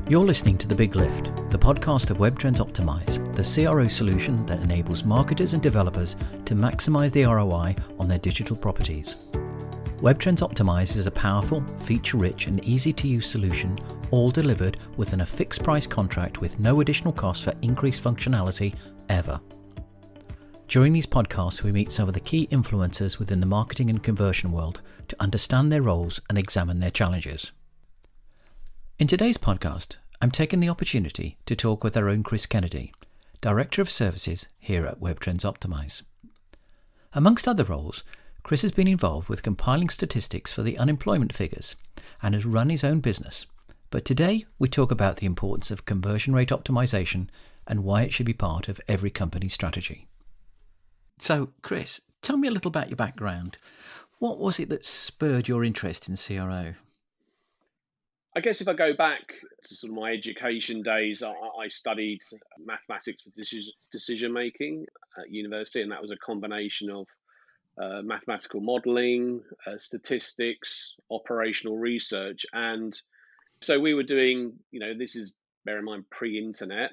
You're listening to The Big Lift, the podcast of Webtrends Optimize, the CRO solution that enables marketers and developers to maximize the ROI on their digital properties. Webtrends Optimize is a powerful, feature-rich and easy-to-use solution, all delivered within a fixed-price contract with no additional cost for increased functionality ever. During these podcasts, we meet some of the key influencers within the marketing and conversion world to understand their roles and examine their challenges. In today's podcast, I'm taking the opportunity to talk with our own Chris Kennedy, Director of Services here at Webtrends Optimize. Amongst other roles, Chris has been involved with compiling statistics for the unemployment figures and has run his own business. But today, we talk about the importance of conversion rate optimization and why it should be part of every company's strategy. So, Chris, tell me a little about your background. What was it that spurred your interest in CRO? I guess if I go back to sort of my education days, I studied mathematics for decision making at university, and that was a combination of mathematical modelling, statistics, operational research. And so we were doing, this is, bear in mind, pre-internet,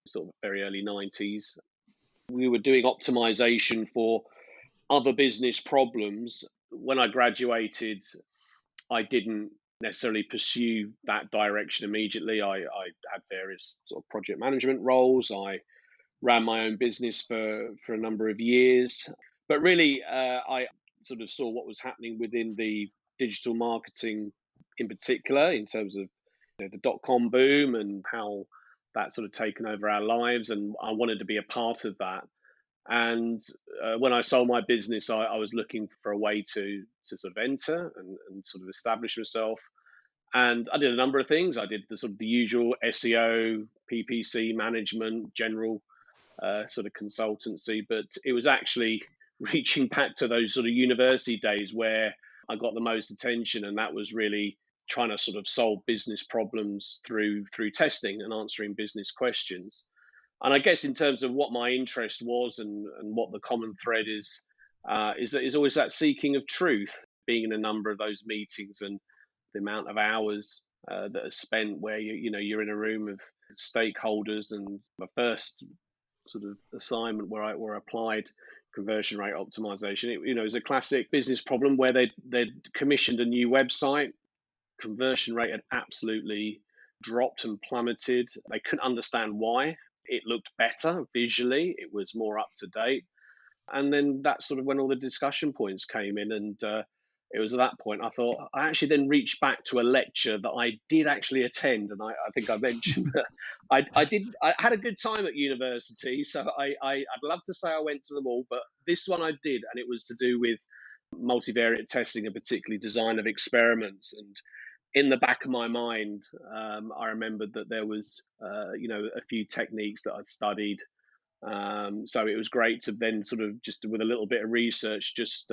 sort of very early 90s. We were doing optimization for other business problems. When I graduated, I didn't necessarily pursue that direction immediately. I had various sort of project management roles. I ran my own business for a number of years. But really, I sort of saw what was happening within the digital marketing in particular, in terms of the dot-com boom and how that sort of taken over our lives. And I wanted to be a part of that. And when I sold my business, I was looking for a way to sort of enter and sort of establish myself. And I did a number of things. I did the sort of the usual SEO, PPC management, general sort of consultancy. But it was actually reaching back to those sort of university days where I got the most attention, and that was really trying to sort of solve business problems through testing and answering business questions. And I guess in terms of what my interest was and what the common thread is always that seeking of truth, being in a number of those meetings and the amount of hours that are spent where you're in a room of stakeholders. And my first sort of assignment where I applied conversion rate optimization, it was a classic business problem where they'd commissioned a new website. Conversion rate had absolutely dropped and plummeted. They couldn't understand why. It looked better visually. It was more up to date. And then that's sort of when all the discussion points came in. And it was at that point I thought, I actually then reached back to a lecture that I did actually attend. And I think I mentioned that I had a good time at university. So I'd love to say I went to them all, but this one I did. And it was to do with multivariate testing and particularly design of experiments. And in the back of my mind, I remembered that there was, a few techniques that I'd studied. So it was great to then sort of just with a little bit of research, just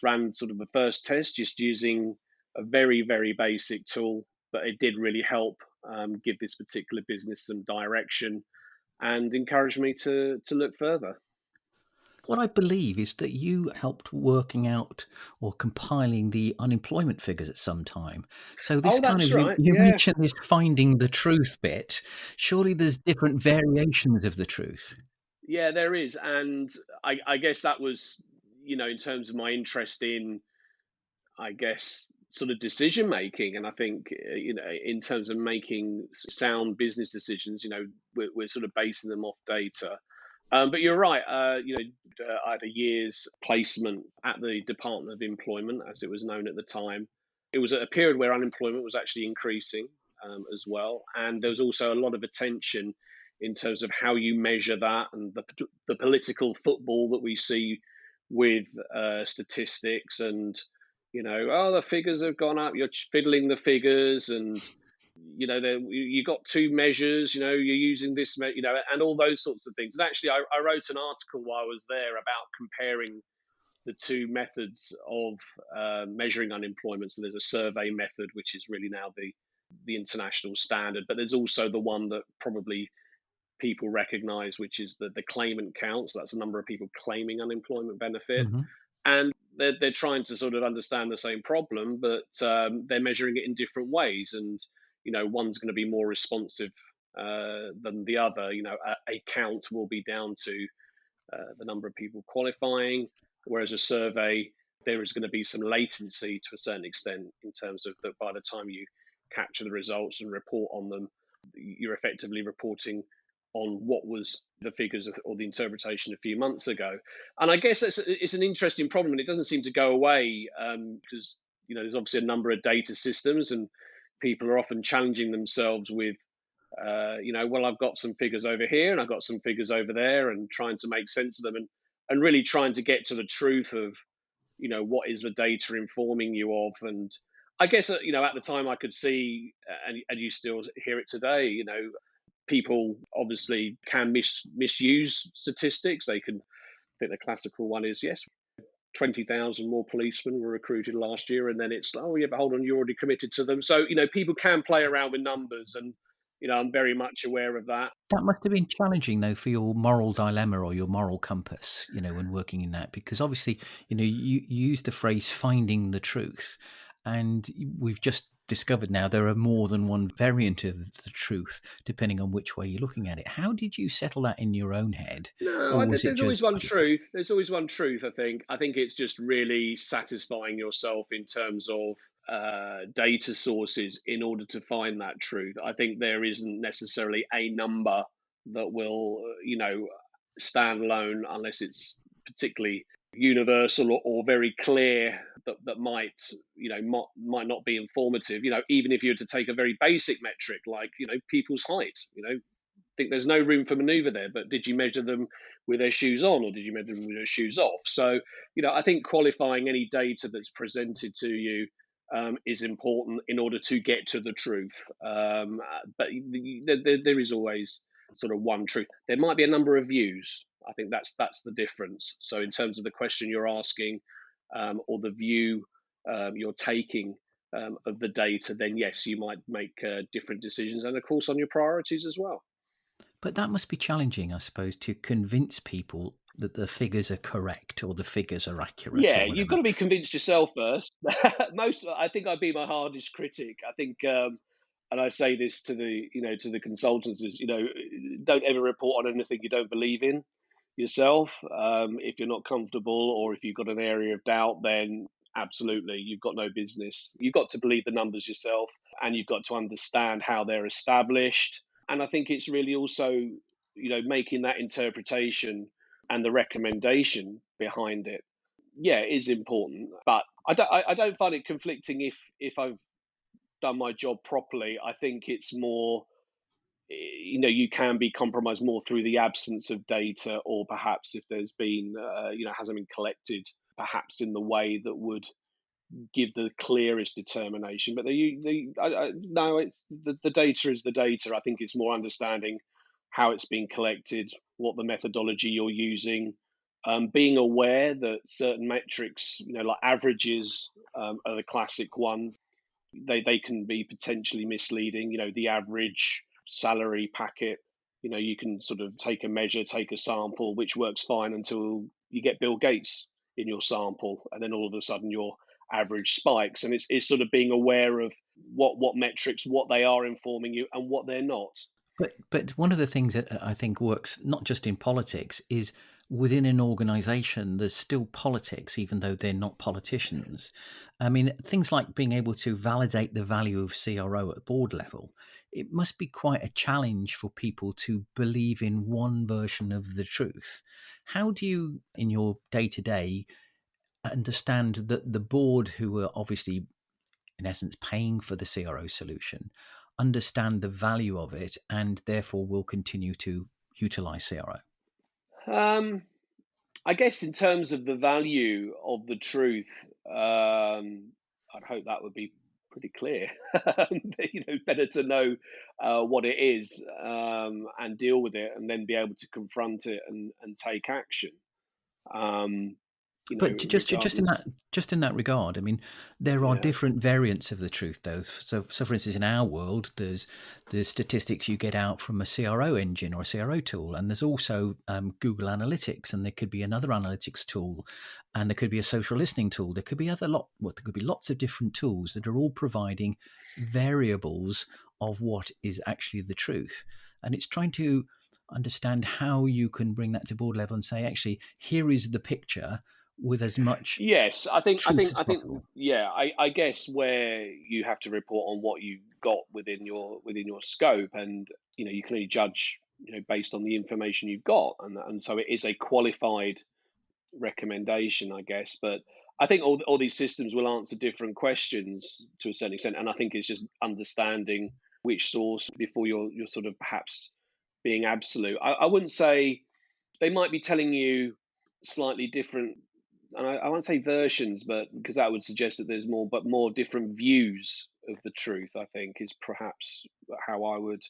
ran sort of the first test, just using a very, very basic tool. But it did really help give this particular business some direction and encourage me to look further. What I believe is that you helped working out or compiling the unemployment figures at some time. So this Right. you Yeah. mentioned this finding the truth bit. Surely there's different variations of the truth. Yeah, there is. And I guess that was, in terms of my interest in, I guess, sort of decision making. And I think, in terms of making sound business decisions, we're sort of basing them off data. But you're right. I had a year's placement at the Department of Employment, as it was known at the time. It was at a period where unemployment was actually increasing as well. And there was also a lot of attention in terms of how you measure that and the political football that we see with statistics and, the figures have gone up, you're fiddling the figures and, you got two measures, you're using this, and all those sorts of things. And actually, I wrote an article while I was there about comparing the two methods of measuring unemployment. So there's a survey method, which is really now the international standard, but there's also the one that probably people recognize, which is the claimant count. So that's the number of people claiming unemployment benefit. Mm-hmm. And they're trying to sort of understand the same problem, but they're measuring it in different ways. And one's going to be more responsive than the other. A count will be down to the number of people qualifying, whereas a survey, there is going to be some latency to a certain extent in terms of that by the time you capture the results and report on them, you're effectively reporting on what was the figures or the interpretation a few months ago. And I guess it's an interesting problem, and it doesn't seem to go away because there's obviously a number of data systems, and people are often challenging themselves with well, I've got some figures over here and I've got some figures over there, and trying to make sense of them, and really trying to get to the truth of, what is the data informing you of. And I guess, at the time I could see, and you still hear it today, people obviously can misuse statistics. They can, I think the classical one is, yes, 20,000 more policemen were recruited last year, and then it's, oh yeah, but hold on, you're already committed to them. So people can play around with numbers, and I'm very much aware of that. That must have been challenging, though, for your moral dilemma or your moral compass, when working in that, because obviously, you use the phrase "finding the truth," and we've just discovered now there are more than one variant of the truth, depending on which way you're looking at it. How did you settle that in your own head, No, or was it there's just? always one truth. There's always one truth. I think it's just really satisfying yourself in terms of data sources in order to find that truth. I think there isn't necessarily a number that will, stand alone unless it's particularly universal or very clear, that might, might not be informative. Even if you were to take a very basic metric like, people's height, think there's no room for maneuver there. But did you measure them with their shoes on, or did you measure them with their shoes off? So, I think qualifying any data that's presented to you is important in order to get to the truth. But there is always sort of one truth. There might be a number of views. I think that's the difference. So, in terms of the question you're asking, or the view you're taking of the data, then yes, you might make different decisions, and of course on your priorities as well. But that must be challenging, I suppose, to convince people that the figures are correct or the figures are accurate or Yeah, you've got whatever. to be convinced yourself first. I think I'd be my hardest critic. I think, and I say this to the consultants, is, don't ever report on anything you don't believe in yourself. If you're not comfortable, or if you've got an area of doubt, then absolutely, you've got no business. You've got to believe the numbers yourself, and you've got to understand how they're established. And I think it's really also, making that interpretation and the recommendation behind it, yeah, is important. But I don't find it conflicting if I've done my job properly. I think it's more, you can be compromised more through the absence of data, or perhaps if there's been, hasn't been collected, perhaps in the way that would give the clearest determination. But no, it's the data is the data. I think it's more understanding how it's been collected, what the methodology you're using, being aware that certain metrics, like averages, are the classic one. They can be potentially misleading. The average salary packet. You can sort of take a measure, take a sample, which works fine until you get Bill Gates in your sample, and then all of a sudden your average spikes. And it's sort of being aware of what metrics, what they are informing you and what they're not. But one of the things that I think works not just in politics is within an organization, there's still politics, even though they're not politicians. I mean, things like being able to validate the value of CRO at board level, it must be quite a challenge for people to believe in one version of the truth. How do you, in your day to day, understand that the board, who are obviously in essence paying for the CRO solution, understand the value of it and therefore will continue to utilize CRO? Um, I guess in terms of the value of the truth, I'd hope that would be pretty clear. Better to know what it is, and deal with it, and then be able to confront it and take action. Um, But regardless. just in that regard, I mean, there are Yeah. different variants of the truth, though. So for instance, in our world, there's statistics you get out from a CRO engine or a CRO tool, and there's also Google Analytics, and there could be another analytics tool, and there could be a social listening tool. There could be there could be lots of different tools that are all providing variables of what is actually the truth, and it's trying to understand how you can bring that to board level and say, actually, here is the picture with as much Yes, truth as possible. yeah, I guess where you have to report on what you got within your scope, and you can only judge based on the information you've got, and so it is a qualified recommendation, I guess. But I think all these systems will answer different questions to a certain extent, and I think it's just understanding which source before you're sort of perhaps being absolute. I wouldn't say they might be telling you slightly different, and I won't say versions, but because that would suggest that there's more, but more different views of the truth, I think, is perhaps how I would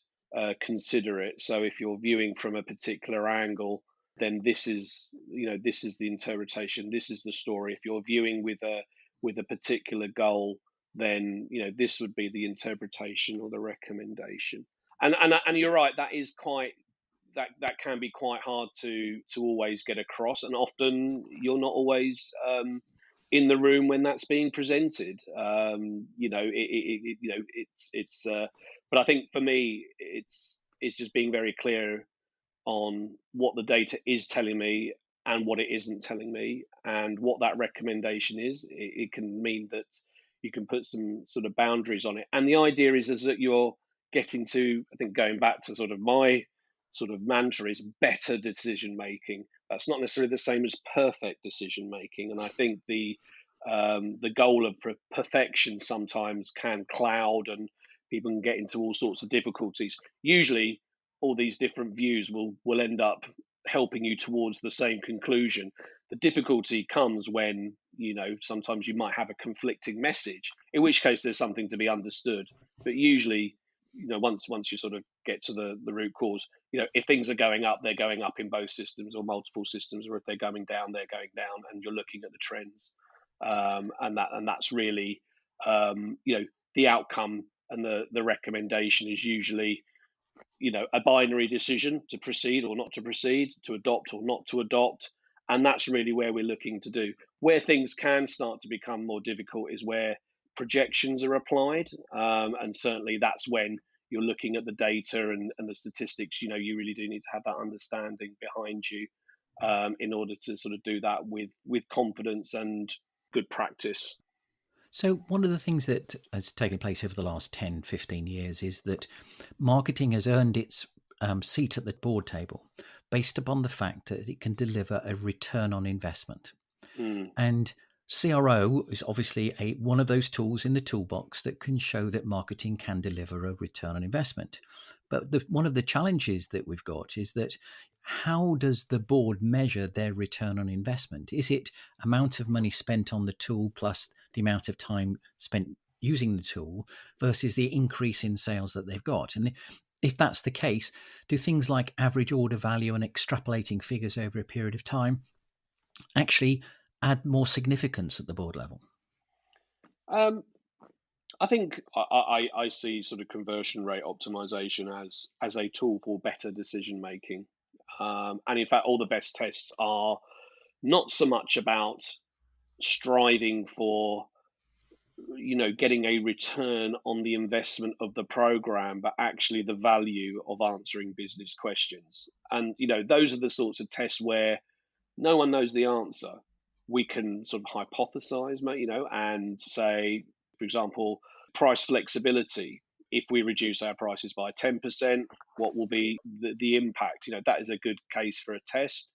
consider it. So if you're viewing from a particular angle, then this is the interpretation, this is the story. If you're viewing with a particular goal, then this would be the interpretation or the recommendation. And you're right, that can be quite hard to always get across, and often you're not always in the room when that's being presented. But I think for me, it's just being very clear on what the data is telling me and what it isn't telling me, and what that recommendation is. It can mean that you can put some sort of boundaries on it. And the idea is that you're getting to, I think, going back to sort of my sort of mantra, is better decision making. That's not necessarily the same as perfect decision making. And I think the goal of perfection sometimes can cloud, and people can get into all sorts of difficulties. Usually all these different views will end up helping you towards the same conclusion. The difficulty comes when sometimes you might have a conflicting message, in which case there's something to be understood. But usually, once you sort of get to the root cause, if things are going up, they're going up in both systems or multiple systems, or if they're going down, they're going down, and you're looking at the trends. And that's really the outcome, and the recommendation is usually a binary decision to proceed or not to proceed, to adopt or not to adopt. And that's really where we're looking to do. Where things can start to become more difficult is where projections are applied. And certainly that's when you're looking at the data and the statistics. You really do need to have that understanding behind you in order to sort of do that with confidence and good practice. So, one of the things that has taken place over the last 10, 15 years is that marketing has earned its seat at the board table based upon the fact that it can deliver a return on investment. Mm. And CRO is obviously one of those tools in the toolbox that can show that marketing can deliver a return on investment. But one of the challenges that we've got is that how does the board measure their return on investment? Is it amount of money spent on the tool plus the amount of time spent using the tool versus the increase in sales that they've got? And if that's the case, do things like average order value and extrapolating figures over a period of time actually add more significance at the board level? Um, I think I see sort of conversion rate optimization as a tool for better decision making. And in fact, all the best tests are not so much about striving for getting a return on the investment of the program, but actually the value of answering business questions. And those are the sorts of tests where no one knows the answer. We can sort of hypothesize, and say, for example, price flexibility. If we reduce our prices by 10%, what will be the impact? That is a good case for a test.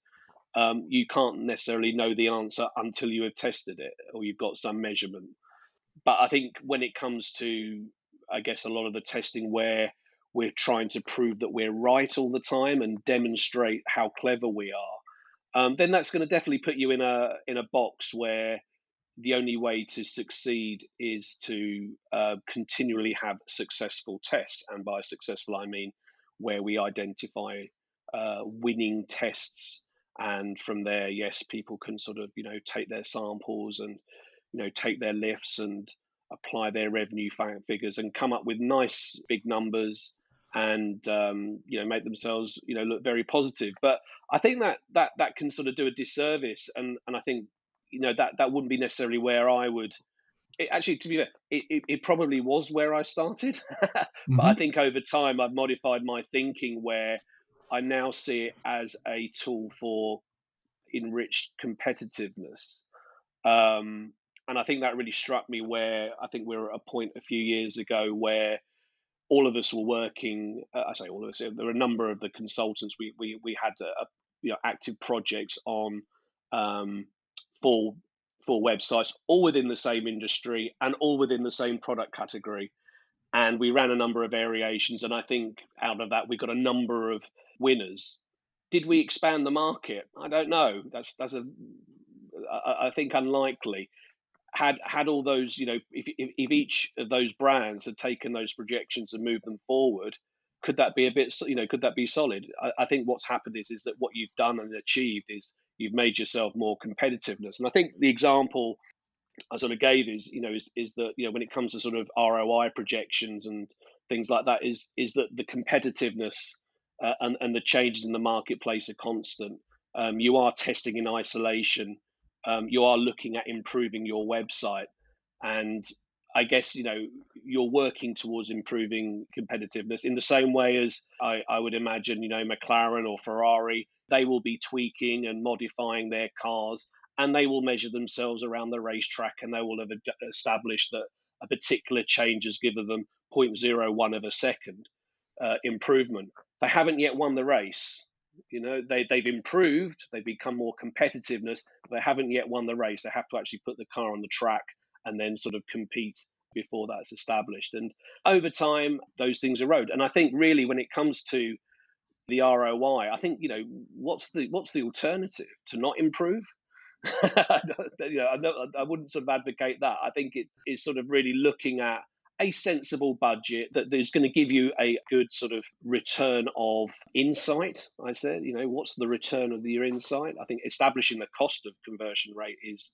You can't necessarily know the answer until you have tested it or you've got some measurement. But I think when it comes to, I guess, a lot of the testing where we're trying to prove that we're right all the time and demonstrate how clever we are, then that's going to definitely put you in a box where the only way to succeed is to continually have successful tests. And by successful, I mean where we identify winning tests And from there, yes, people can sort of, take their samples and, take their lifts and apply their revenue figures and come up with nice big numbers and, make themselves, look very positive. But I think that can sort of do a disservice. And I think, that wouldn't be necessarily where I would. Actually, to be fair, it probably was where I started. But I Hmm. think over time I've modified my thinking where I now see it as a tool for enriched competitiveness. Um, and I think that really struck me where I think we were at a point a few years ago where all of us were working. I say all of us. There were a number of the consultants. We had active projects on um, for websites, all within the same industry and all within the same product category. And we ran a number of variations, and I think out of that we got a number of winners. Did we expand the market? I don't know. I think unlikely. Had all those, if each of those brands had taken those projections and moved them forward, could that be a bit, could that be solid? I think what's happened is that what you've done and achieved is you've made yourself more competitiveness. And I think the example I sort of gave is that when it comes to sort of ROI projections and things like that is that the competitiveness and the changes in the marketplace are constant. You are testing in isolation. You are looking at improving your website, and I guess you're working towards improving competitiveness in the same way as I would imagine McLaren or Ferrari. They will be tweaking and modifying their cars, and they will measure themselves around the racetrack, and they will have established that a particular change has given them zero point zero 0.01 of a second improvement. They haven't yet won the race. They've improved, they've become more competitiveness, but they haven't yet won the race. They have to actually put the car on the track and then sort of compete before that's established. And over time, those things erode. And I think really when it comes to the ROI, I think what's the alternative to not improve? I wouldn't sort of advocate that. I think it's sort of really looking at a sensible budget that is going to give you a good sort of return of insight. I said, what's the return of your insight? I think establishing the cost of conversion rate is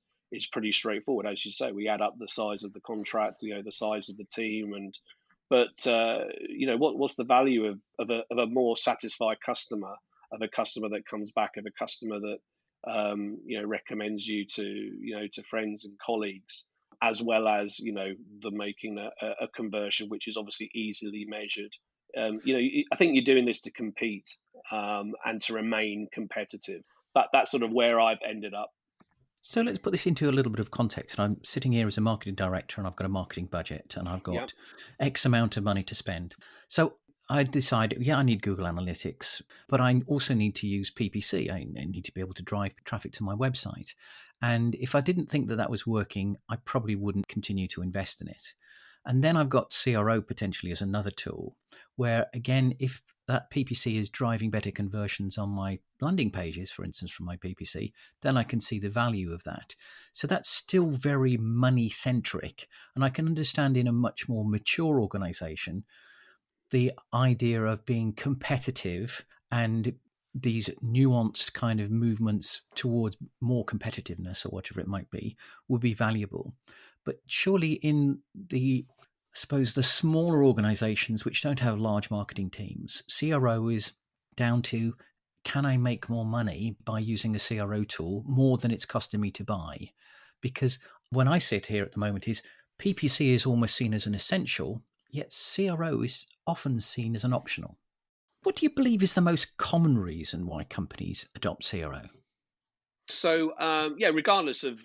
pretty straightforward. As you say, we add up the size of the contract, the size of the team, and but what's the value of a more satisfied customer, of a customer that comes back, of a customer that recommends you to friends and colleagues, as well as the making a conversion, which is obviously easily measured. I think you're doing this to compete and to remain competitive. That's sort of where I've ended up. So let's put this into a little bit of context. I'm sitting here as a marketing director and I've got a marketing budget and I've Yeah. got X amount of money to spend. So I decided, I need Google Analytics, but I also need to use PPC. I need to be able to drive traffic to my website. And if I didn't think that was working, I probably wouldn't continue to invest in it. And then I've got CRO potentially as another tool where, again, if that PPC is driving better conversions on my landing pages, for instance, from my PPC, then I can see the value of that. So that's still very money centric. And I can understand in a much more mature organization the idea of being competitive and these nuanced kind of movements towards more competitiveness or whatever it might be would be valuable. But surely in I suppose the smaller organizations which don't have large marketing teams, CRO is down to, can I make more money by using a CRO tool more than it's costing me to buy? Because when I sit here at the moment is PPC is almost seen as an essential, yet CRO is often seen as an optional. What do you believe is the most common reason why companies adopt CRO? So regardless of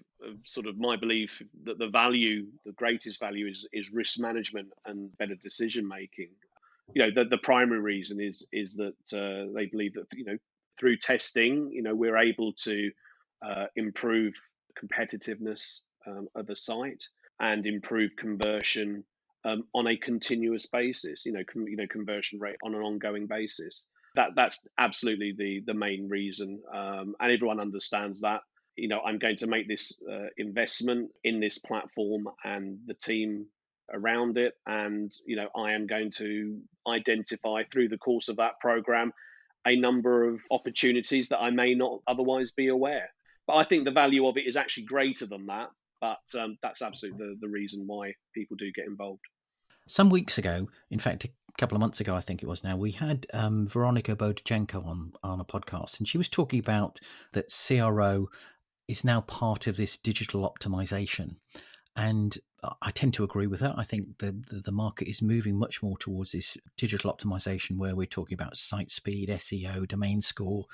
sort of my belief that the greatest value is risk management and better decision making. The primary reason is that they believe that through testing, we're able to improve competitiveness of a site and improve conversion on a continuous basis. Conversion rate on an ongoing basis. That's absolutely the main reason, and everyone understands that. I'm going to make this investment in this platform and the team around it, and I am going to identify through the course of that program a number of opportunities that I may not otherwise be aware. But I think the value of it is actually greater than that. But that's absolutely the reason why people do get involved. Some weeks ago, in fact, a couple of months ago, I think it was now, we had Veronica Bodachenko on a podcast, and she was talking about that CRO is now part of this digital optimization. And I tend to agree with her. I think the market is moving much more towards this digital optimization where we're talking about site speed, SEO, domain score,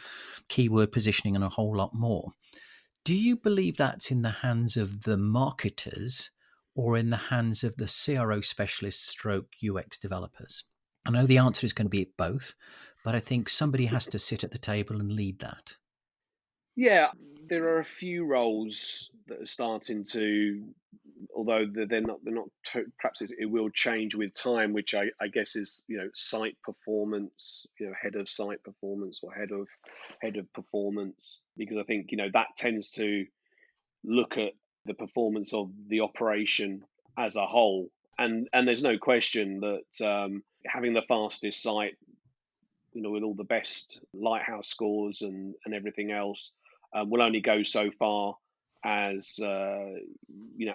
keyword positioning, and a whole lot more. Do you believe that's in the hands of the marketers or in the hands of the CRO specialists stroke UX developers? I know the answer is going to be both, but I think somebody has to sit at the table and lead that. Yeah, there are a few roles that are starting to, although they're not. Perhaps it will change with time, which I guess is site performance, head of site performance or head of performance, because I think that tends to look at the performance of the operation as a whole, and there's no question that having the fastest site, with all the best lighthouse scores and everything else, will only go so far as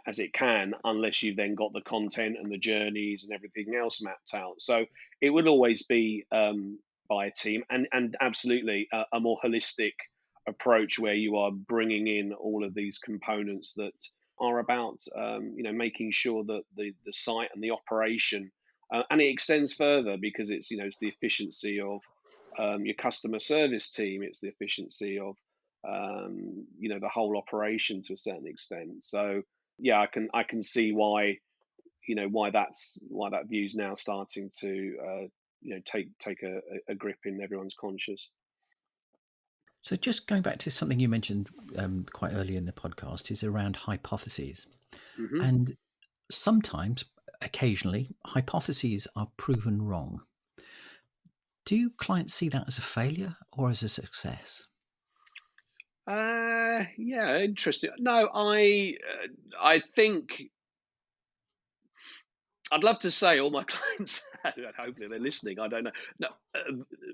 as it can, unless you've then got the content and the journeys and everything else mapped out. So it will always be by a team, and absolutely a more holistic approach where you are bringing in all of these components that are about making sure that the site and the operation, and it extends further because it's the efficiency of your customer service team, it's the efficiency of the whole operation to a certain extent. So yeah, I can see why that view is now starting to take a grip in everyone's conscious. So just going back to something you mentioned quite early in the podcast is around hypotheses. Hmm. And sometimes, occasionally, hypotheses are proven wrong. Do clients see that as a failure or as a success? Yeah, interesting. No, I think I'd love to say all my clients, hopefully they're listening. I don't know. No,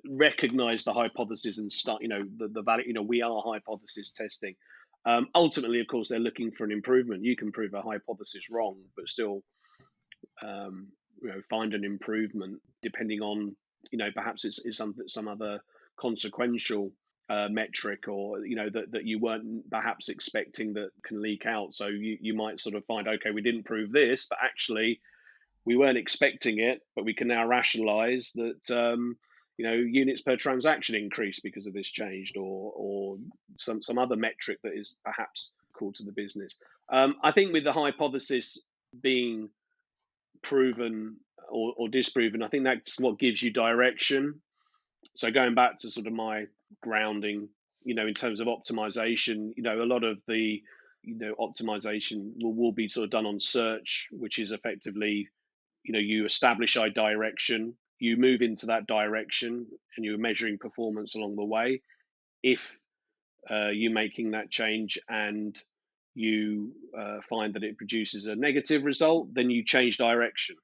recognize the hypothesis and start. The value. We are hypothesis testing. Ultimately, of course, they're looking for an improvement. You can prove a hypothesis wrong, but still, find an improvement depending on, perhaps it's some other consequential metric, or that you weren't perhaps expecting that can leak out. So you might sort of find, okay, we didn't prove this, but actually we weren't expecting it, but we can now rationalize that units per transaction increased because of this change, or some other metric that is perhaps core to the business. I think with the hypothesis being proven or disproven, I think that's what gives you direction. So going back to sort of my grounding, in terms of optimization, a lot of the optimization will be sort of done on search, which is effectively, you establish a direction, you move into that direction, and you're measuring performance along the way. If you're making that change and you find that it produces a negative result, then you change direction.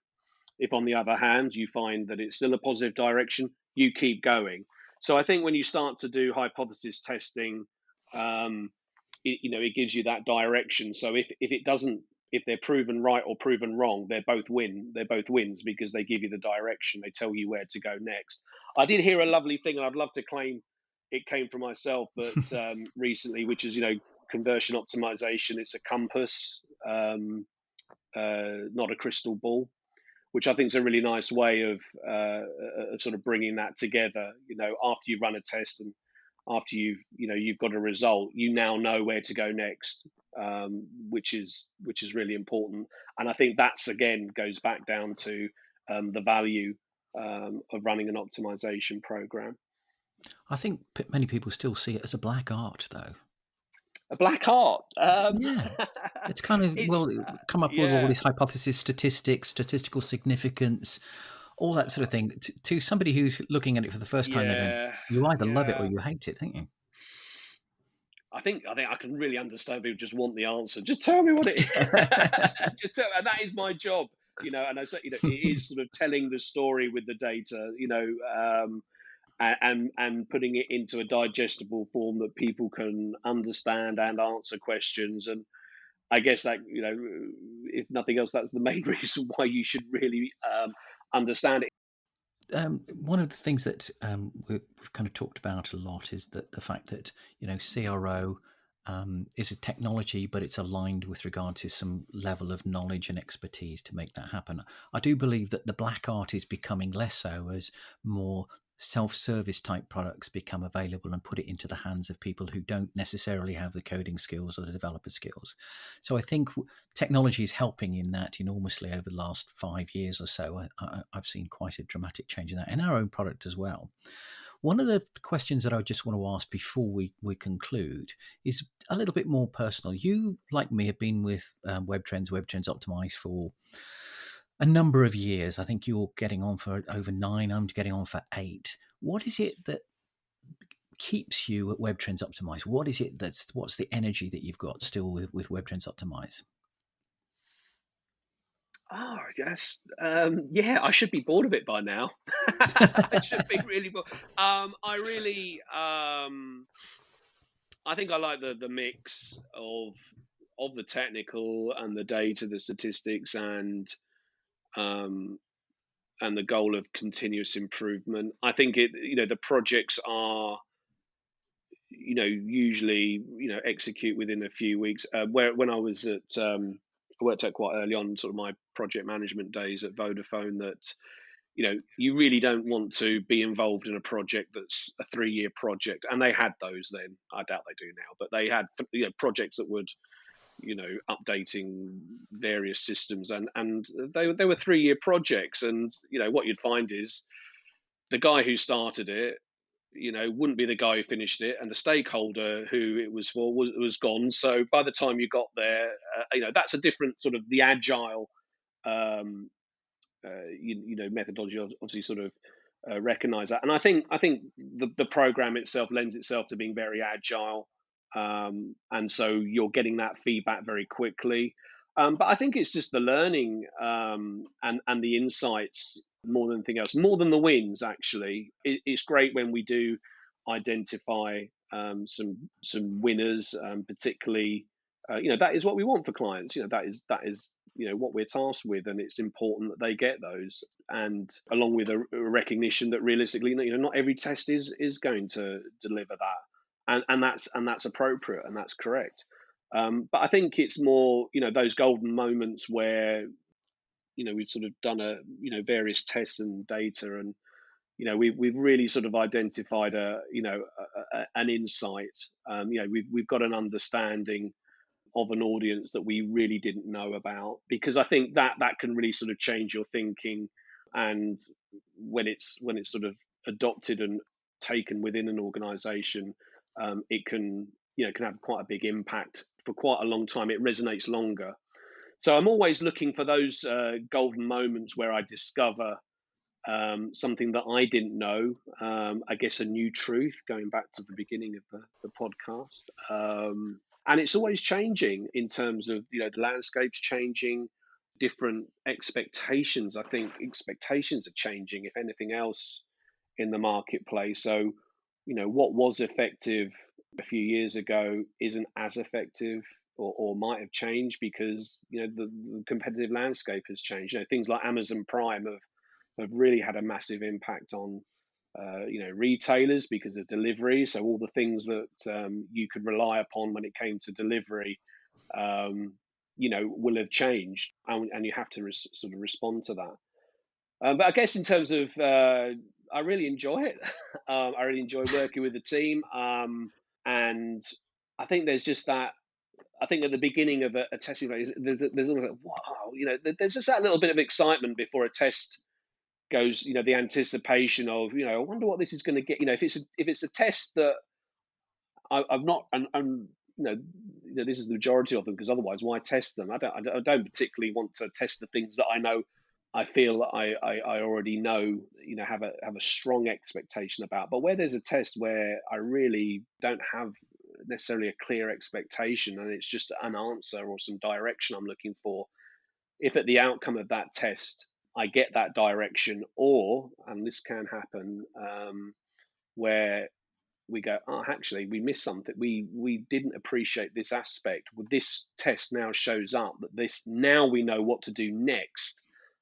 If, on the other hand, you find that it's still a positive direction, you keep going. So I think when you start to do hypothesis testing, it gives you that direction. So if they're proven right or proven wrong, they're both wins, because they give you the direction, they tell you where to go next. I did hear a lovely thing, and I'd love to claim it came from myself, but recently, which is conversion optimization. It's a compass, not a crystal ball, which I think is a really nice way of sort of bringing that together. After you run a test and after you've got a result, you now know where to go next, which is really important. And I think that's, again, goes back down to the value of running an optimization program. I think many people still see it as a black art, though. A black art. Yeah. It's kind of, It's well, come up with all yeah, these hypotheses, statistics, statistical significance, all that sort of thing. To somebody who's looking at it for the first time, they're going, yeah, you either love it or yeah. you hate it, don't you? I think I can really understand people just want the answer. Just tell me what it is. And that is my job, And I say, it is sort of telling the story with the data, and putting it into a digestible form that people can understand and answer questions. And I guess that, if nothing else, that's the main reason why you should really understand it. One of the things that we've kind of talked about a lot is that the fact that CRO is a technology, but it's aligned with regard to some level of knowledge and expertise to make that happen. I do believe that the black art is becoming less so as more self-service type products become available and put it into the hands of people who don't necessarily have the coding skills or the developer skills. So I think technology is helping in that enormously over the last 5 years or so. I've seen quite a dramatic change in that in our own product as well. One of the questions that I just want to ask before we conclude is a little bit more personal. You, like me, have been with Webtrends Optimize for a number of years. I think you're getting on for over 9. I'm getting on for 8. What is it that keeps you at Webtrends Optimize? What's the energy that you've got still with Webtrends Optimize? Oh, yes. Yeah, I should be bored of it by now. I should be really bored. I really, I think I like the mix of the technical and the data, the statistics, um, and the goal of continuous improvement. I think the projects are, usually, execute within a few weeks. Where when I was I worked out quite early on, sort of my project management days at Vodafone, that you really don't want to be involved in a project that's a 3-year project, and they had those then. I doubt they do now, but they had projects that would updating various systems, and they were 3-year projects, and what you'd find is the guy who started it wouldn't be the guy who finished it, and the stakeholder who it was for was gone. So by the time you got there, that's a different sort of the agile, um, methodology. Obviously, sort of recognize that, and I think the program itself lends itself to being very agile, and so you're getting that feedback very quickly. But I think it's just the learning, and the insights more than anything else, more than the wins. Actually, it's great when we do identify some winners, particularly. That is what we want for clients. That is what we're tasked with, and it's important that they get those. And along with a recognition that realistically, not every test is going to deliver that, and that's appropriate and that's correct. But I think it's more, those golden moments where we've sort of done various tests and data, and we've really sort of identified an insight. We've got an understanding of an audience that we really didn't know about, because I think that can really sort of change your thinking. And when it's sort of adopted and taken within an organization, it can have quite a big impact for quite a long time. It resonates longer. So I'm always looking for those golden moments where I discover something that I didn't know. I guess a new truth, going back to the beginning of the podcast. And it's always changing in terms of, the landscape's changing, different expectations. I think expectations are changing, if anything else, in the marketplace. So, what was effective a few years ago isn't as effective, or might have changed because the competitive landscape has changed. Things like Amazon Prime have really had a massive impact on retailers because of delivery. So all the things that you could rely upon when it came to delivery, will have changed, and you have to sort of respond to that. But I guess in terms of, I really enjoy it. I really enjoy working with the team, and I think there's just that. I think at the beginning of a testing phase, there's always like, wow, there's just that little bit of excitement before a test goes. The anticipation of, I wonder what this is going to get. If it's a test that I've not, and this is the majority of them, because otherwise, why test them? I don't particularly want to test the things that I know. I feel that I already know, have a strong expectation about. But where there's a test where I really don't have necessarily a clear expectation, and it's just an answer or some direction I'm looking for, if at the outcome of that test I get that direction, or, and this can happen, where we go, oh, actually, we missed something. We didn't appreciate this aspect. Well, this test now shows up that this now we know what to do next.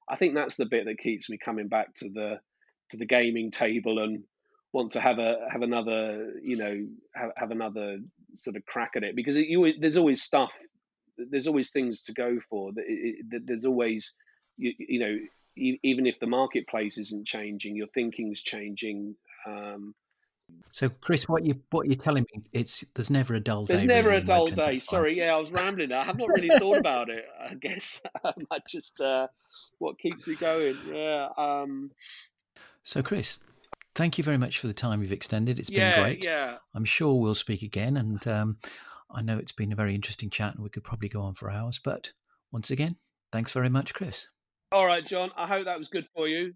I think that's the bit that keeps me coming back to the gaming table and want to have another have another sort of crack at it, because there's always stuff, there's always things to go for. There's always even if the marketplace isn't changing, your thinking's changing. So, Chris, what you're telling me, there's never a dull There's day never really a in dull Webtrends day. Optimize. Sorry, I was rambling there. I have not really thought about it. I guess I just what keeps me going. Yeah. So, Chris, thank you very much for the time you've extended. It's been great. Yeah. I'm sure we'll speak again, and I know it's been a very interesting chat, and we could probably go on for hours. But once again, thanks very much, Chris. All right, John. I hope that was good for you.